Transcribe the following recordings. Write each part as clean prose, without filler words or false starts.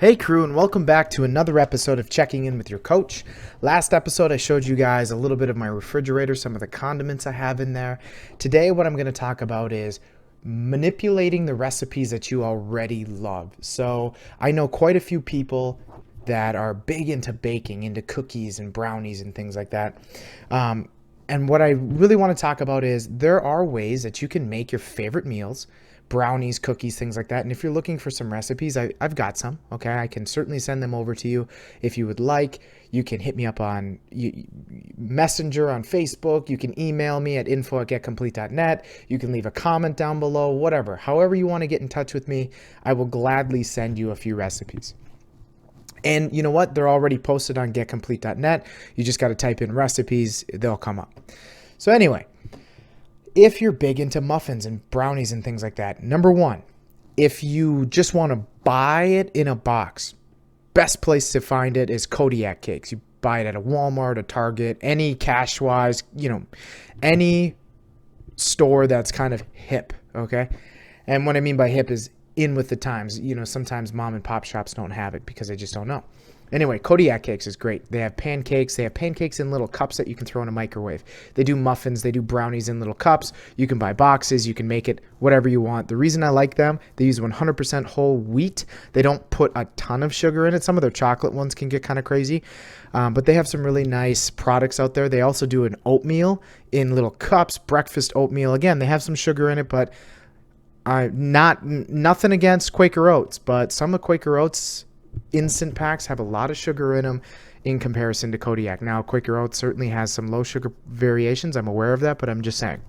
Hey crew, and welcome back to another episode of Checking In with Your Coach. Last episode I showed you guys a little bit of my refrigerator, some of the condiments I have in there. Today what I'm going to talk about is manipulating the recipes that you already love. So I know quite a few people that are big into baking, into cookies and brownies and things like that. And what I really want to talk about is there are ways that you can make your favorite meals, brownies, cookies, things like that. And if you're looking for some recipes, I've got some, okay? I can certainly send them over to you if you would like. You can hit me up on Messenger on Facebook. You can email me at info@getcomplete.net. You can leave a comment down below, whatever. However you want to get in touch with me, I will gladly send you a few recipes. And you know what? They're already posted on getcomplete.net. You just got to type in recipes. They'll come up. So anyway, if you're big into muffins and brownies and things like that, number one, if you just want to buy it in a box, best place to find it is Kodiak Cakes. You buy it at a Walmart, a Target, any Cash-Wise, any store that's kind of hip, okay? And what I mean by hip is in with the times. Sometimes mom and pop shops don't have it because they just don't know. Anyway, Kodiak Cakes is great. They have pancakes. They have pancakes in little cups that you can throw in a microwave. They do muffins. They do brownies in little cups. You can buy boxes. You can make it whatever you want. The reason I like them, they use 100% whole wheat. They don't put a ton of sugar in it. Some of their chocolate ones can get kind of crazy, but they have some really nice products out there. They also do an oatmeal in little cups, breakfast oatmeal. Again, they have some sugar in it, but nothing against Quaker Oats, but some of Quaker Oats instant packs have a lot of sugar in them in comparison to Kodiak. Now, Quaker Oats certainly has some low sugar variations. I'm aware of that, but I'm just saying.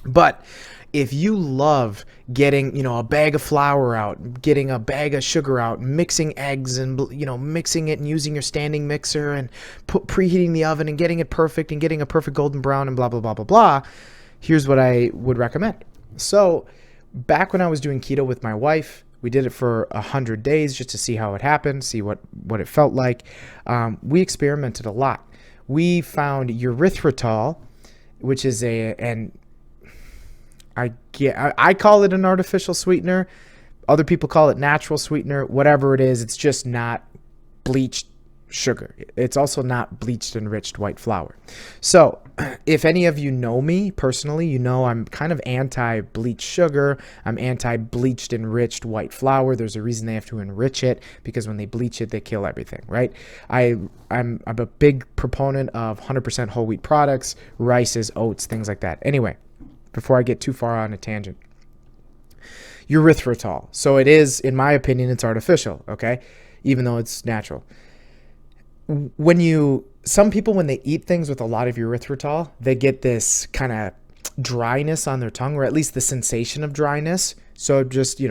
But if you love getting, a bag of flour out, getting a bag of sugar out, mixing eggs and, mixing it and using your standing mixer and preheating the oven and getting it perfect and getting a perfect golden brown and blah, blah, blah, blah, blah, here's what I would recommend. So back when I was doing keto with my wife, we did it for 100 days just to see how it happened, see what it felt like. We experimented a lot. We found erythritol, which is I call it an artificial sweetener. Other people call it natural sweetener. Whatever it is, it's just not bleached sugar. It's also not bleached enriched white flour. So if any of you know me personally, I'm kind of anti-bleached sugar. I'm anti-bleached enriched white flour. There's a reason they have to enrich it, because when they bleach it, they kill everything, right? I'm a big proponent of 100% whole wheat products, rices, oats, things like that. Anyway, before I get too far on a tangent, erythritol. So it is, in my opinion, it's artificial, okay? Even though it's natural. Some people, when they eat things with a lot of erythritol, they get this kind of dryness on their tongue, or at least the sensation of dryness. So just,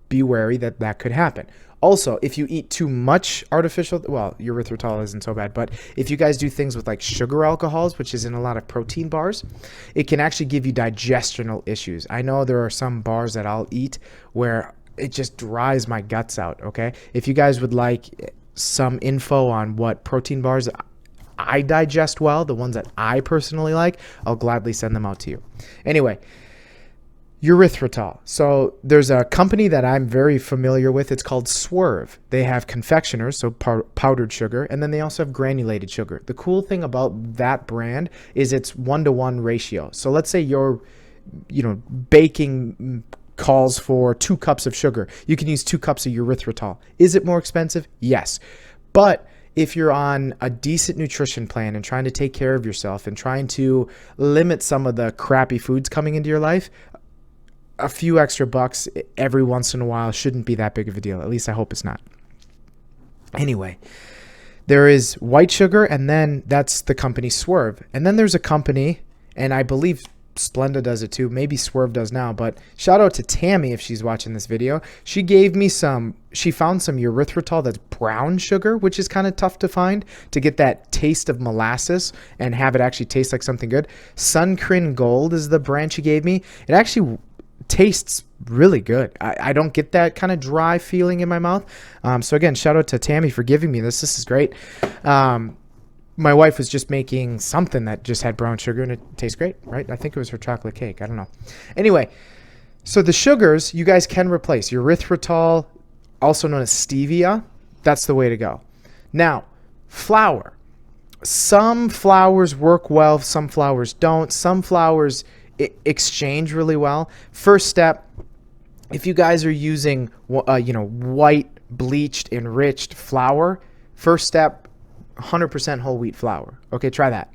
be wary that could happen. Also, if you eat too much erythritol isn't so bad, but if you guys do things with like sugar alcohols, which is in a lot of protein bars, it can actually give you digestional issues. I know there are some bars that I'll eat where it just dries my guts out, okay? If you guys would like some info on what protein bars I digest well, the ones that I personally like, I'll gladly send them out to you. Anyway, erythritol. So there's a company that I'm very familiar with. It's called Swerve. They have confectioners, so powdered sugar, and then they also have granulated sugar. The cool thing about that brand is it's 1-to-1 ratio. So let's say your baking calls for 2 cups of sugar. You can use 2 cups of erythritol. Is it more expensive? Yes. But if you're on a decent nutrition plan and trying to take care of yourself and trying to limit some of the crappy foods coming into your life, a few extra bucks every once in a while shouldn't be that big of a deal. At least I hope it's not. Anyway, there is white sugar, and then that's the company Swerve. And then there's a company, and I believe Splenda does it too. Maybe Swerve does now, but shout out to Tammy if she's watching this video. She found some erythritol that's brown sugar, which is kind of tough to find, to get that taste of molasses and have it actually taste like something good. Suncrin Gold is the brand she gave me. It actually tastes really good. I don't get that kind of dry feeling in my mouth. So again, shout out to Tammy for giving me this. This is great. My wife was just making something that just had brown sugar and it tastes great, right? I think it was her chocolate cake. I don't know. Anyway, so the sugars you guys can replace. Erythritol, also known as stevia, That's the way to go. Now, flour. Some flours work well, some flours don't. Some flours exchange really well. First step, if you guys are using white bleached enriched flour, first step, 100% whole wheat flour. Okay, try that.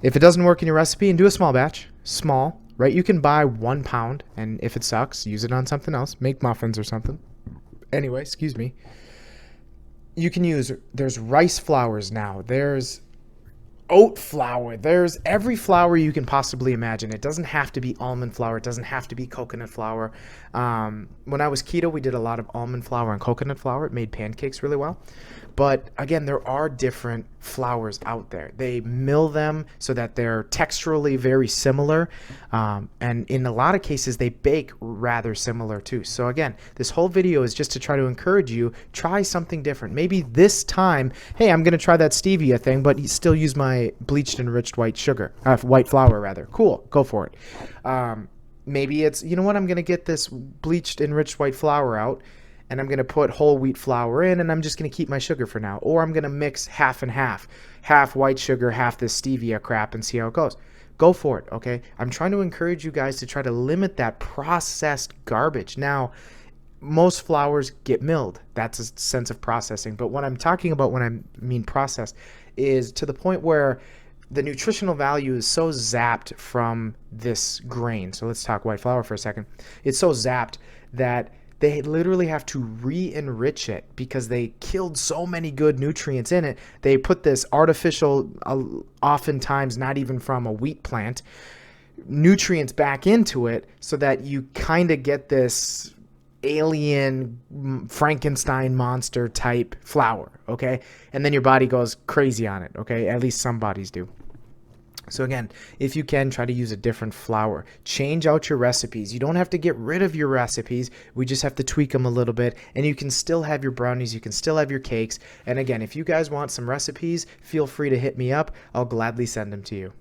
If it doesn't work in your recipe, and do a small batch, small, right? You can buy 1 pound, and if it sucks, use it on something else. Make muffins or something. Anyway, excuse me. You can use, there's rice flours now. There's oat flour. There's every flour you can possibly imagine. It doesn't have to be almond flour. It doesn't have to be coconut flour. When I was keto, we did a lot of almond flour and coconut flour. It made pancakes really well. But again, there are different flours out there. They mill them so that they're texturally very similar. And in a lot of cases, they bake rather similar too. So again, this whole video is just to try to encourage you, try something different. Maybe this time, hey, I'm going to try that stevia thing, but still use my bleached enriched white flour rather. Cool. Go for it. Maybe it's, you know what, I'm going to get this bleached enriched white flour out, and I'm going to put whole wheat flour in, and I'm just going to keep my sugar for now. Or I'm going to mix half and half white sugar, half this stevia crap, and see how it goes. Go for it, okay? I'm trying to encourage you guys to try to limit that processed garbage. Now, most flours get milled. That's a sense of processing. But what I'm talking about when I mean processed is to the point where the nutritional value is so zapped from this grain. So let's talk white flour for a second. It's so zapped that they literally have to re-enrich it because they killed so many good nutrients in it. They put this artificial, oftentimes not even from a wheat plant, nutrients back into it so that you kind of get this alien Frankenstein monster type flour, okay? And then your body goes crazy on it, okay? At least some bodies do. So again, if you can, try to use a different flour. Change out your recipes. You don't have to get rid of your recipes. We just have to tweak them a little bit, and you can still have your brownies. You can still have your cakes. And again, if you guys want some recipes, feel free to hit me up. I'll gladly send them to you.